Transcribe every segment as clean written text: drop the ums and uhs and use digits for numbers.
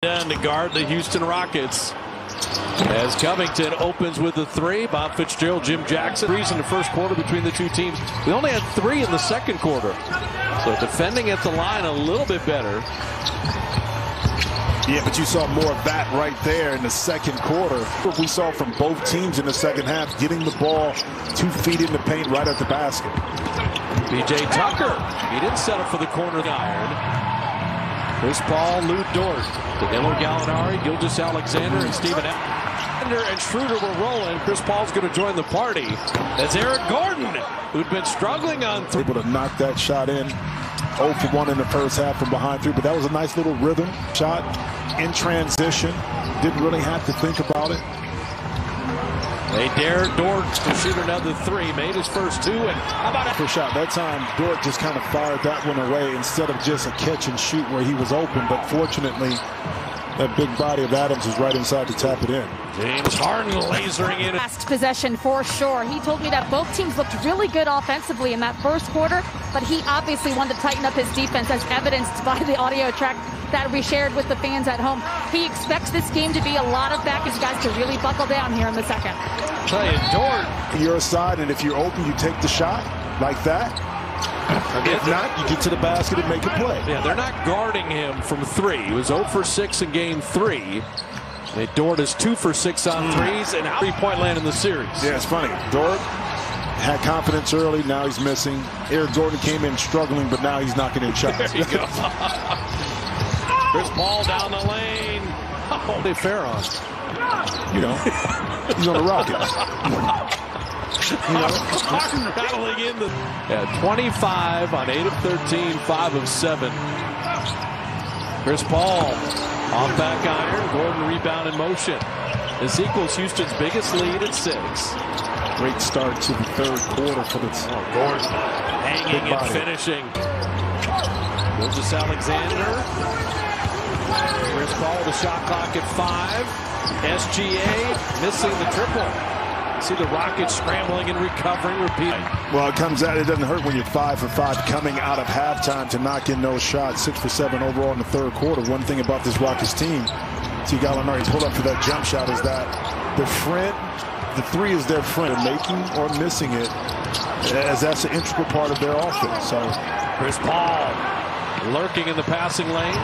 To guard the Houston Rockets. As Covington opens with a three, Bob Fitzgerald, Jim Jackson. Threes in the first quarter between the two teams. We only had 3 in the second quarter. So defending at the line a little bit better. Yeah, but you saw more of that right there in the second quarter. What we saw from both teams in the second half, getting the ball 2 feet in the paint right at the basket. B.J. Tucker, he didn't settle for the corner iron. Chris Paul, Lou Dort, Danilo Gallinari, Gilgeous-Alexander, and Steven Adams. And Schroeder were rolling. Chris Paul's going to join the party. That's Eric Gordon, who'd been struggling on three. Able to knock that shot in. 0 for 1 in the first half from behind 3, but that was a nice little rhythm shot in transition. Didn't really have to think about it. They dared Dort to shoot another 3. Made his first 2. And how about for shot? That time, Dort just kind of fired that one away instead of just a catch and shoot where he was open. But fortunately, that big body of Adams is right inside to tap it in. James Harden lasering in. Last possession for sure. He told me that both teams looked really good offensively in that first quarter, but he obviously wanted to tighten up his defense, as evidenced by the audio track that we shared with the fans at home. He expects this game to be a lot of back, guys to really buckle down here in the second. Tell you, Dort. Your side, and if you're open, you take the shot like that. If not, you get to the basket and make a play. Yeah, they're not guarding him from 3. He was 0 for 6 in game 3. Dort is 2 for 6 on threes and 3-point land in the series. Yeah, it's funny. Dort had confidence early. Now he's missing. Eric Gordon came in struggling, but now he's knocking in shots. There you go. Chris Paul down the lane. Oh, they fair on. You know, he's on the Rockets. Harden rattling in the 25 on 8 of 13, 5 of 7. Chris Paul off back iron. Gordon rebound in motion. This equals Houston's biggest lead at 6. Great start to the third quarter for the Gordon hanging and finishing. Gilgeous-Alexander. Chris Paul, the shot clock at 5. SGA missing the triple. See the Rockets scrambling and recovering, repeating. Well, it comes out. It doesn't hurt when you're 5 for 5 coming out of halftime to knock in those shots. 6 for 7 overall in the third quarter. One thing about this Rockets team, see Gallinari's pull up for that jump shot, is that the 3 is their friend, making or missing it, as that's an integral part of their offense. So Chris Paul lurking in the passing lane.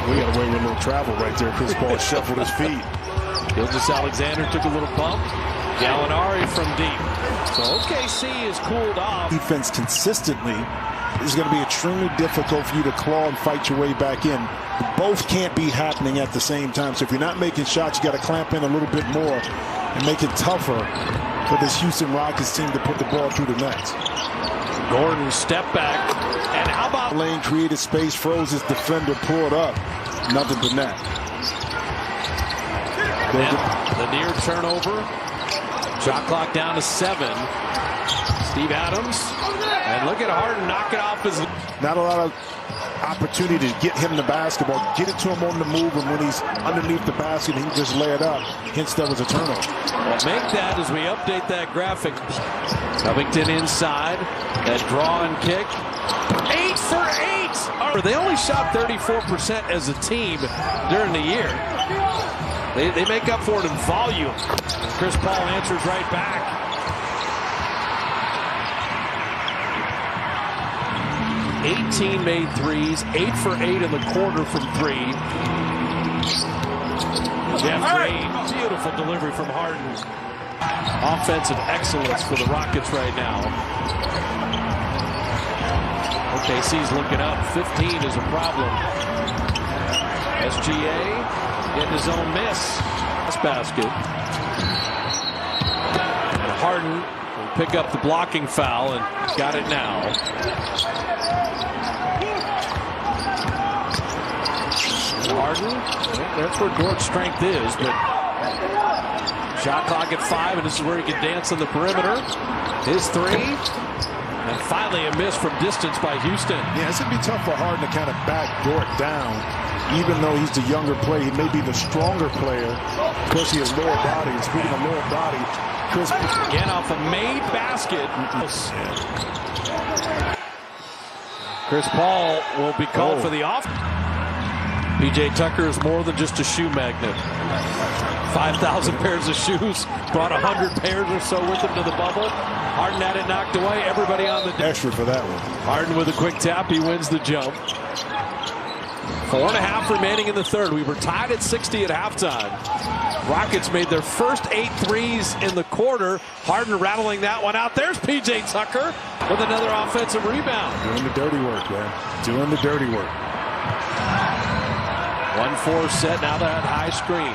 We got away with a little travel right there. Chris Paul shuffled his feet. Gilgeous-Alexander took a little bump. Gallinari from deep. So OKC is cooled off. Defense consistently is going to be extremely difficult for you to claw and fight your way back in. Both can't be happening at the same time. So if you're not making shots, you got to clamp in a little bit more and make it tougher for this Houston Rockets team to put the ball through the net. Gordon step back. And how about lane created space, froze his defender, pulled up. Nothing but net. The near turnover. Shot clock down to 7. Steve Adams. And look at Harden knock it off his. Not a lot of opportunity to get him the basketball, get it to him on the move, and when he's underneath the basket, he can just lay it up. Hence, that was a turnover. Well, make that as we update that graphic. Covington inside. That draw and kick. 8 for 8. They only shot 34% as a team during the year. They make up for it in volume. Chris Paul answers right back. $18 made threes, 8 for 8 in the quarter from 3. Jeff Green, beautiful delivery from Harden. Offensive excellence for the Rockets right now. OKC's looking up. 15 is a problem. SGA getting his own miss. This basket. And Harden will pick up the blocking foul and got it now. Harden, that's where Dort's strength is, but shot clock at 5, and this is where he can dance on the perimeter. His 3, and finally a miss from distance by Houston. Yeah, it's going to be tough for Harden to kind of back Dort down, even though he's the younger player. He may be the stronger player because he has lower body. And speaking of lower body, Chris again off a made basket. Chris Paul will be called for the off. P.J. Tucker is more than just a shoe magnet. 5,000 pairs of shoes, brought 100 pairs or so with him to the bubble. Harden had it knocked away. Everybody on the extra for that one. Harden with a quick tap. He wins the jump. 4.5 remaining in the third. We were tied at 60 at halftime. Rockets made their first 8 threes in the quarter. Harden rattling that one out. There's P.J. Tucker with another offensive rebound. Doing the dirty work, man. Doing the dirty work. 1-4 set. Now that high screen.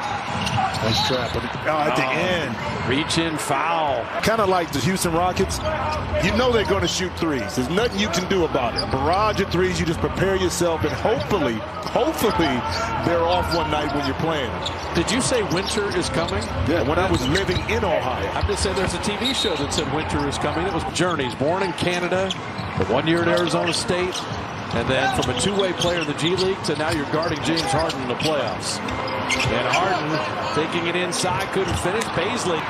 Nice trap. At the end. Reach in foul. Kind of like the Houston Rockets. You know they're going to shoot threes. There's nothing you can do about it. A barrage of threes. You just prepare yourself, and hopefully they're off one night when you're playing. Did you say winter is coming? Yeah, when I was living in Ohio. I'm just saying there's a TV show that said winter is coming. It was Journeys, born in Canada, but 1 year at Arizona State, and then from a two-way player in the G League to now you're guarding James Harden in the playoffs. And Harden taking it inside, couldn't finish. Baisley.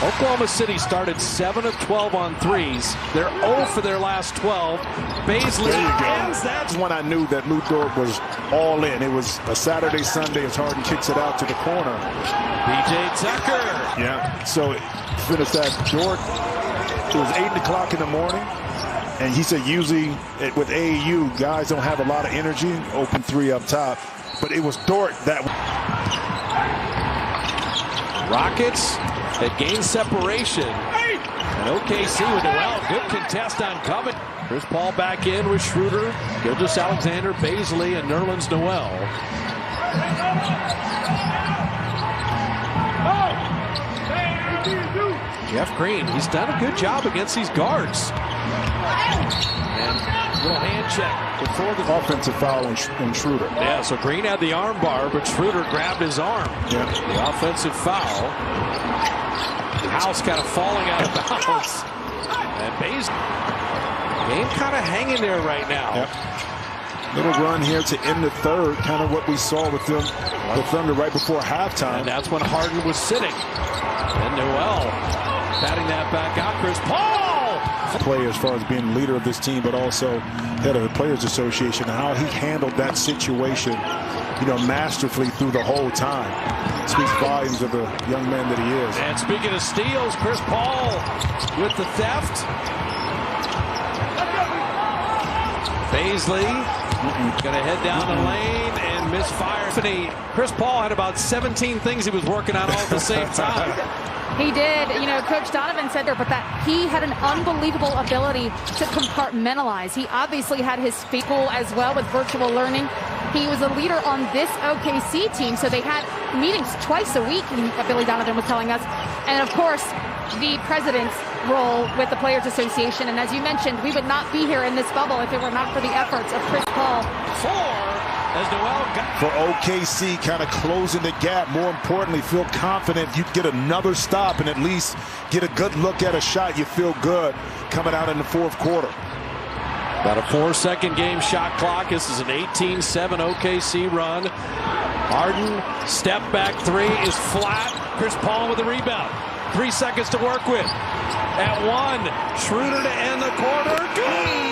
Oklahoma City started 7 of 12 on threes. They're 0 for their last 12. Baisley ends. That's when I knew that Lou Dort was all in. It was a Saturday, Sunday as Harden kicks it out to the corner. P.J. Tucker. Yeah. So finished that. Dort. It was 8 o'clock in the morning. And he said usually with AAU, guys don't have a lot of energy. Open three up top. But it was Dort that. Rockets that gain separation. And OKC with good contest on Covington. Chris Paul back in with Schroeder, Gilgeous-Alexander, Baisley, and Nerlens Noel. Jeff Green, he's done a good job against these guards. And a little hand check before the offensive foul on Schroeder. Yeah, so Green had the arm bar, but Schroeder grabbed his arm. Yeah. The offensive foul. House kind of falling out of bounds. And Baisley. Game kind of hanging there right now. Yep. Little run here to end the third, kind of what we saw with them, the Thunder right before halftime. And that's when Harden was sitting. And Noel batting that back out. Chris Paul! Play as far as being leader of this team, but also head of the Players Association, how he handled that situation, masterfully through the whole time. Speaks volumes of the young man that he is. And speaking of steals, Chris Paul with the theft. Baisley gonna head down the lane and misfire. Chris Paul had about 17 things he was working on all at the same time. He did. Coach Donovan said there, but that he had an unbelievable ability to compartmentalize. He obviously had his school as well with virtual learning. He was a leader on this OKC team, so they had meetings twice a week, Billy Donovan was telling us. And, of course, the president's role with the Players Association. And as you mentioned, we would not be here in this bubble if it were not for the efforts of Chris Paul. As Noel got for OKC, kind of closing the gap. More importantly, feel confident you'd get another stop and at least get a good look at a shot. You feel good coming out in the fourth quarter. About a 4-second game shot clock. This is an 18-7 OKC run. Harden, step back three is flat. Chris Paul with the rebound. 3 seconds to work with. At one, Schroeder to end the quarter.